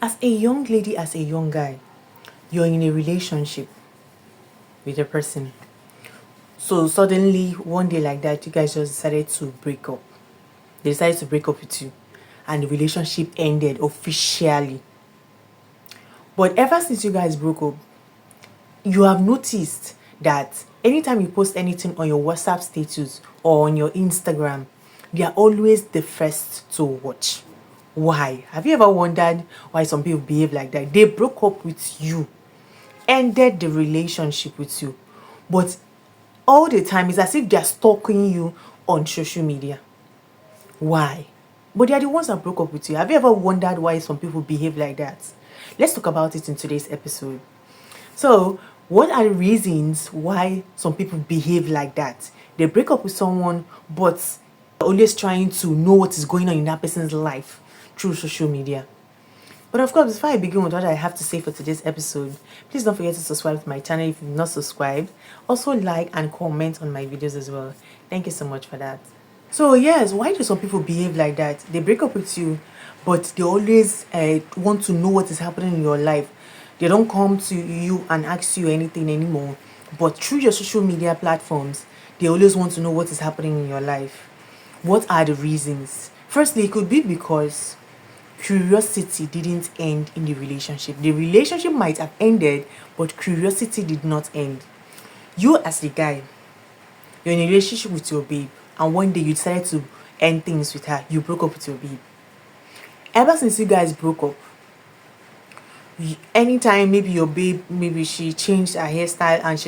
As a young lady, as a young guy, you're in a relationship with a person. So suddenly, one day like that, you guys just decided to break up. They decided to break up with you, and the relationship ended officially. But ever since you guys broke up, you have noticed that anytime you post anything on your WhatsApp status or on your Instagram, they are always the first to watch. Why? Have you ever wondered why some people behave like that? They broke up with you, ended the relationship with you, but all the time it's as if they're stalking you on social media. Why? But they are the ones that broke up with you. Have you ever wondered why some people behave like that? Let's talk about it in today's episode. So, what are the reasons why some people behave like that? They break up with someone, but they're always trying to know what is going on in that person's life through social media. But of course, before I begin with what I have to say for today's episode, please don't forget to subscribe to my channel if you've not subscribed. Also like and comment on my videos as well. Thank you so much for that. So yes, why do some people behave like that? They break up with you, but they always want to know what is happening in your life. They don't come to you and ask you anything anymore. But through your social media platforms, they always want to know what is happening in your life. What are the reasons? Firstly, it could be because curiosity didn't end in the relationship. The relationship might have ended, but curiosity did not end. You as the guy, you're in a relationship with your babe, and one day you decided to end things with her. You broke up with your babe. Ever since you guys broke up, anytime maybe your babe, maybe she changed her hairstyle and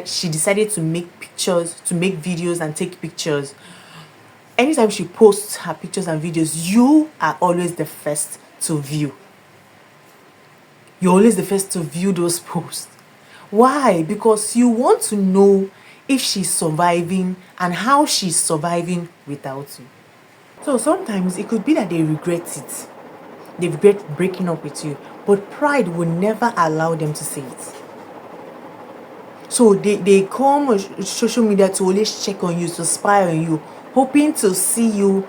she decided to make pictures, to make videos and take pictures. Anytime she posts her pictures and videos, you are always the first to view. You're always the first to view those posts. Why? Because you want to know if she's surviving and how she's surviving without you. So sometimes it could be that they regret it. They regret breaking up with you, but pride will never allow them to say it. So they come on social media to always check on you, to spy on you, hoping to see you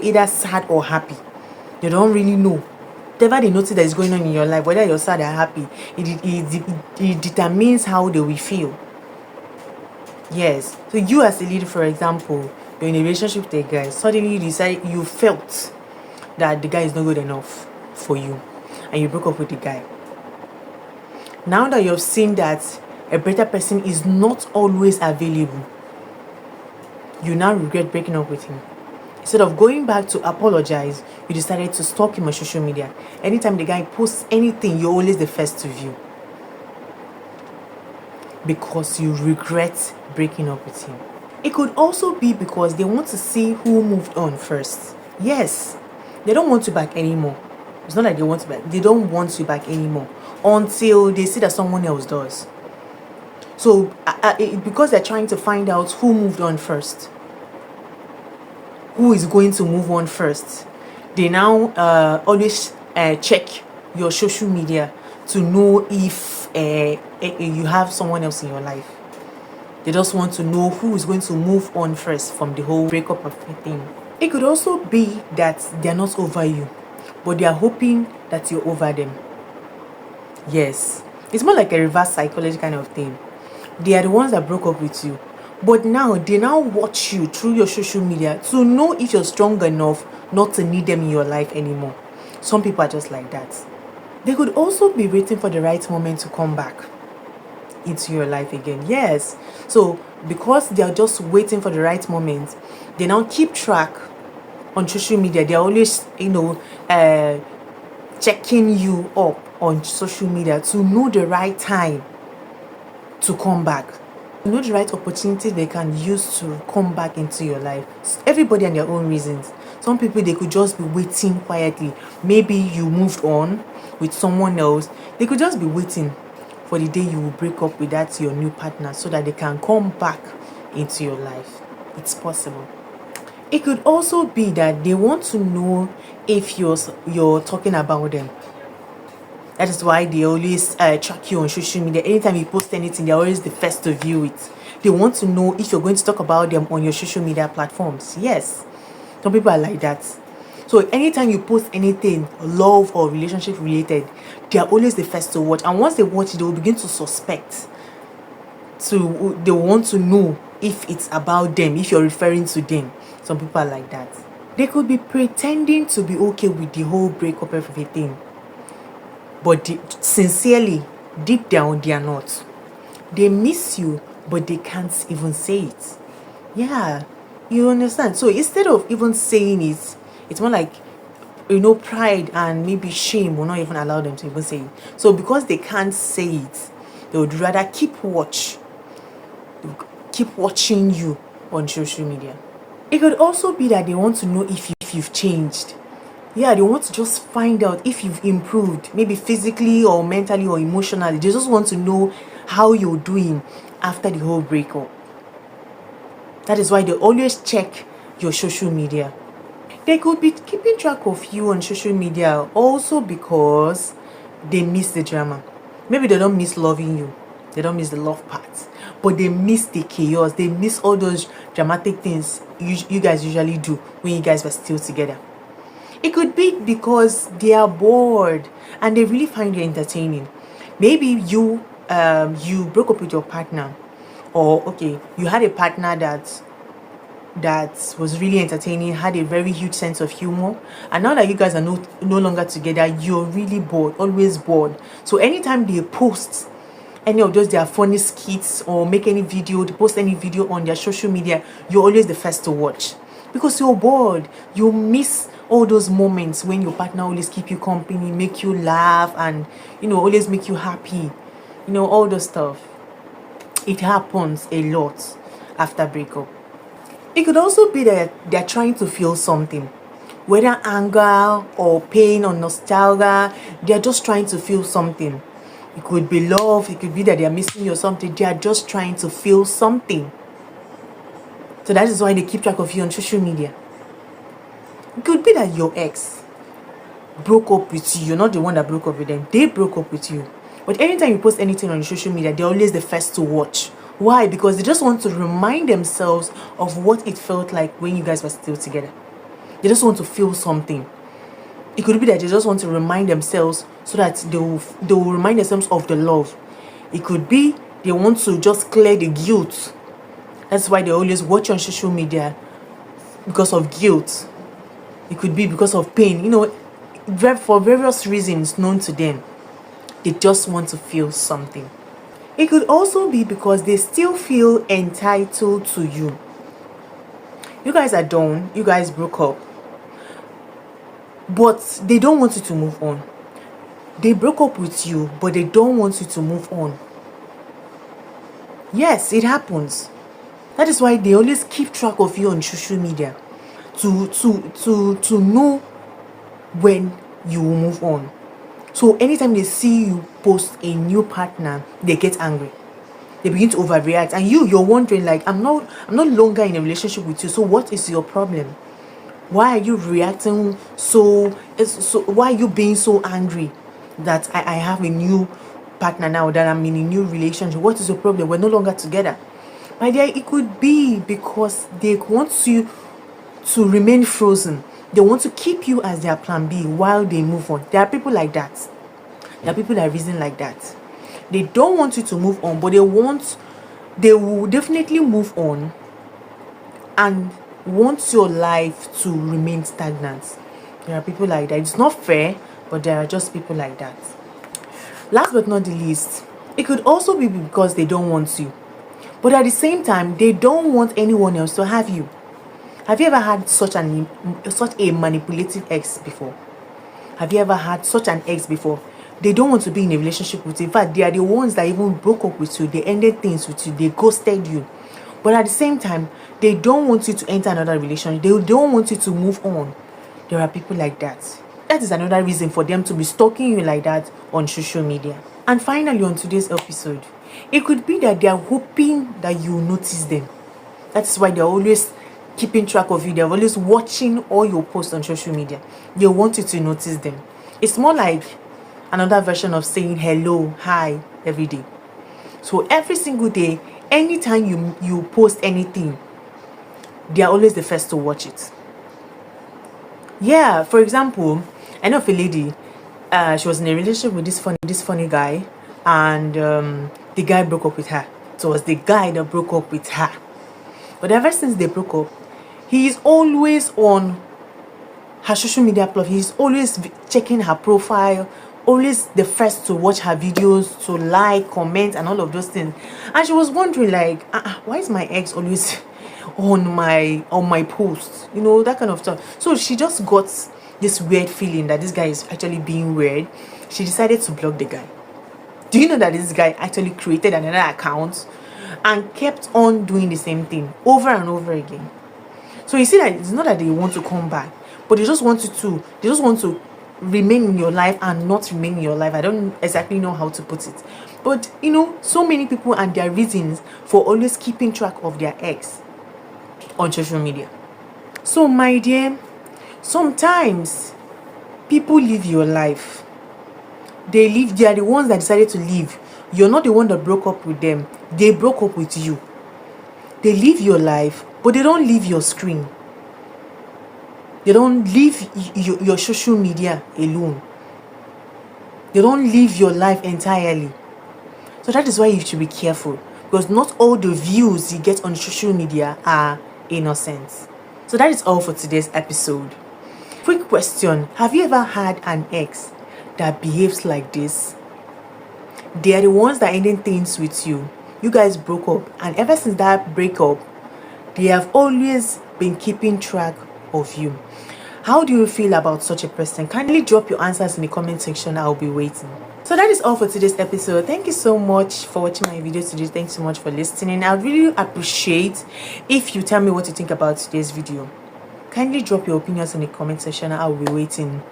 either sad or happy. They don't really know. Whatever they notice that is going on in your life, whether you're sad or happy, it determines how they will feel. Yes. So you as a lady, for example, you're in a relationship with a guy. Suddenly you felt that the guy is not good enough for you, and you broke up with the guy. Now that you've seen that a better person is not always available, you now regret breaking up with him. Instead of going back to apologize, you decided to stalk him on social media. Anytime the guy posts anything, you're always the first to view, because you regret breaking up with him. It could also be because they want to see who moved on first. Yes, they don't want you back anymore. It's not like they want you back. They don't want you back anymore until they see that someone else does. So because they're trying to find out who moved on first, who is going to move on first, they now always check your social media to know if you have someone else in your life. They just want to know who is going to move on first from the whole breakup of the thing. It could also be that they're not over you, but they are hoping that you're over them. Yes, it's more like a reverse psychology kind of thing. They are the ones that broke up with you, but now they now watch you through your social media to know if you're strong enough not to need them in your life anymore. Some people are just like that. They could also be waiting for the right moment to come back into your life again. Yes. So because they are just waiting for the right moment, they now keep track on social media. They're always, checking you up on social media to know the right time to come back, to know the right opportunity they can use to come back into your life. Everybody and their own reasons. Some people, they could just be waiting quietly. Maybe you moved on with someone else. They could just be waiting for the day you will break up with that your new partner so that they can come back into your life. It's possible. It could also be that they want to know if you're talking about them. That is why they always track you on social media. Anytime you post anything, they're always the first to view it. They want to know if you're going to talk about them on your social media platforms. Yes, some people are like that. So anytime you post anything love or relationship related, they are always the first to watch. And once they watch it, they will begin to suspect. So they want to know if it's about them, if you're referring to them. Some people are like that. They could be pretending to be okay with the whole breakup, everything, but sincerely, deep down, they are not. They miss you, but they can't even say it. Yeah, you understand? So instead of even saying it, it's more like, pride and maybe shame will not even allow them to even say it. So because they can't say it, they would rather keep watching you on social media. It could also be that they want to know if you've changed. Yeah, they want to just find out if you've improved, maybe physically or mentally or emotionally. They just want to know how you're doing after the whole breakup. That is why they always check your social media. They could be keeping track of you on social media also because they miss the drama. Maybe they don't miss loving you. They don't miss the love part. But they miss the chaos. They miss all those dramatic things you guys usually do when you guys were still together. It could be because they are bored and they really find you entertaining. Maybe you broke up with your partner, or okay, you had a partner that was really entertaining, had a very huge sense of humor, and now that you guys are no longer together, you're really bored, always bored. So anytime they post any of those their funny skits or make any video, they post any video on their social media, you're always the first to watch because you're bored. You miss all those moments when your partner always keep you company, make you laugh, and always make you happy, all those stuff. It happens a lot after breakup. It could also be that they're trying to feel something, whether anger or pain or nostalgia. They're just trying to feel something. It could be love, it could be that they're missing you or something. They are just trying to feel something. So that is why they keep track of you on social media. It could be that your ex broke up with you. You're not the one that broke up with them. They broke up with you. But anytime you post anything on social media, they're always the first to watch. Why? Because they just want to remind themselves of what it felt like when you guys were still together. They just want to feel something. It could be that they just want to remind themselves so that they will remind themselves of the love. It could be they want to just clear the guilt. That's why they always watch on social media, because of guilt. It could be because of pain, for various reasons known to them. They just want to feel something. It could also be because they still feel entitled to you. You guys are done. You guys broke up. But they don't want you to move on. They broke up with you, but they don't want you to move on. Yes, it happens. That is why they always keep track of you on social media to know when you will move on. So anytime they see you post a new partner, they get angry. They begin to overreact, and you're wondering, like, I'm no longer in a relationship with you. So what is your problem? Why are you reacting so? Why are you being so angry that I have a new partner now, that I'm in a new relationship? What is your problem? We're no longer together. My dear, it could be because they want you to remain frozen. They want to keep you as their plan B while they move on. There are people like that. There are people that reason like that. They don't want you to move on, but they will definitely move on and want your life to remain stagnant. There are people like that. It's not fair, but there are just people like that. Last but not the least, it could also be because they don't want you, but at the same time, they don't want anyone else to have you. Have you ever had such a manipulative ex before? Have you ever had such an ex before? They don't want to be in a relationship with you. In fact, they are the ones that even broke up with you. They ended things with you. They ghosted you. But at the same time, they don't want you to enter another relationship. They don't want you to move on. There are people like that. That is another reason for them to be stalking you like that on social media. And finally, on today's episode, it could be that they are hoping that you notice them. That's why they're always keeping track of you. They're always watching all your posts on social media. They want you to notice them. It's more like another version of saying hello, hi, every day. So every single day, anytime you post anything, they are always the first to watch it. Yeah, for example, I know of a lady. She was in a relationship with this funny guy, and the guy broke up with her. So it was the guy that broke up with her. But ever since they broke up, he is always on her social media platform. He's always checking her profile, always the first to watch her videos, to like, comment, and all of those things. And she was wondering, like, why is my ex always on my posts? You know, that kind of stuff. So she just got this weird feeling that this guy is actually being weird. She decided to block the guy. Do you know that this guy actually created another account and kept on doing the same thing over and over again? So you see that it's not that they want to come back, but they just want to remain in your life and not remain in your life. I don't exactly know how to put it. But you know, so many people and their reasons for always keeping track of their ex on social media. So my dear, sometimes people live your life. They are the ones that decided to leave. You're not the one that broke up with them. They broke up with you. They live your life, but they don't leave your screen. They don't leave your social media alone. They don't live your life entirely. So that is why you should be careful, because not all the views you get on social media are innocent. So that is all for today's episode. Quick question: have you ever had an ex that behaves like this? They are the ones that ended things with you. You guys broke up, and ever since that breakup, they have always been keeping track of you. How do you feel about such a person? Kindly drop your answers in the comment section. I'll be waiting. So that is all for today's episode. Thank you so much for watching my video today. Thanks so much for listening. I really appreciate if you tell me what you think about today's video. Kindly drop your opinions in the comment section. I'll be waiting.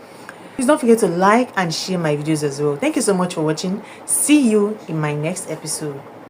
Please don't forget to like and share my videos as well. Thank you so much for watching. See you in my next episode.